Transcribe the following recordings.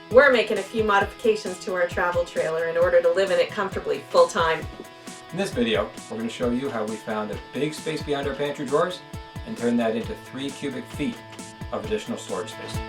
We're making a few modifications to our travel trailer in order to live in it comfortably full-time. In this video, we're going to show you how we found a big space behind our pantry drawers and turned that into 3 cubic feet of additional storage space.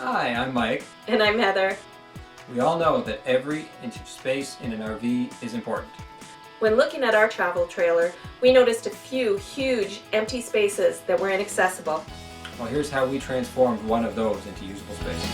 Hi, I'm Mike. And I'm Heather. We all know that every inch of space in an RV is important. When looking at our travel trailer, we noticed a few huge empty spaces that were inaccessible. Well, here's how we transformed one of those into usable space.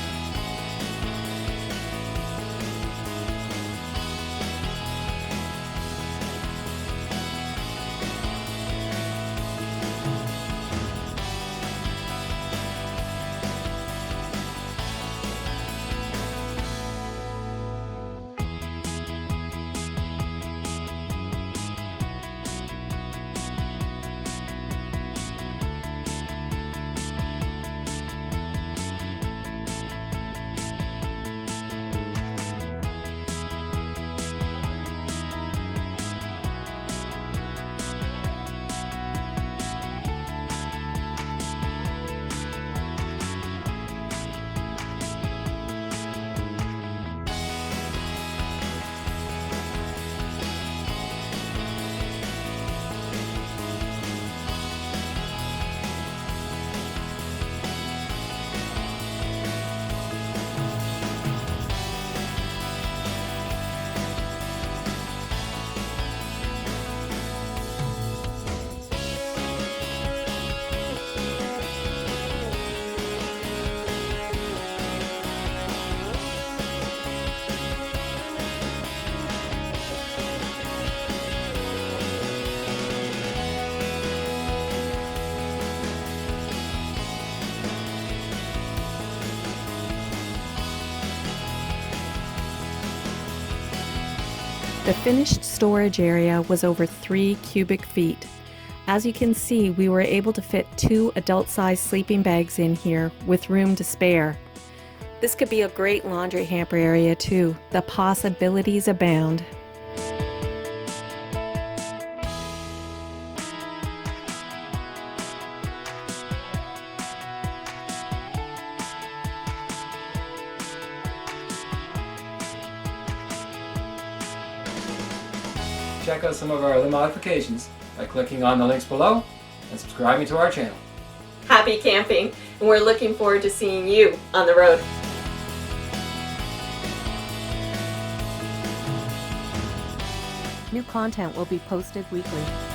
The finished storage area was over 3 cubic feet. As you can see, we were able to fit 2 adult-sized sleeping bags in here with room to spare. This could be a great laundry hamper area too. The possibilities abound. Check out some of our other modifications by clicking on the links below and subscribing to our channel. Happy camping, and we're looking forward to seeing you on the road. New content will be posted weekly.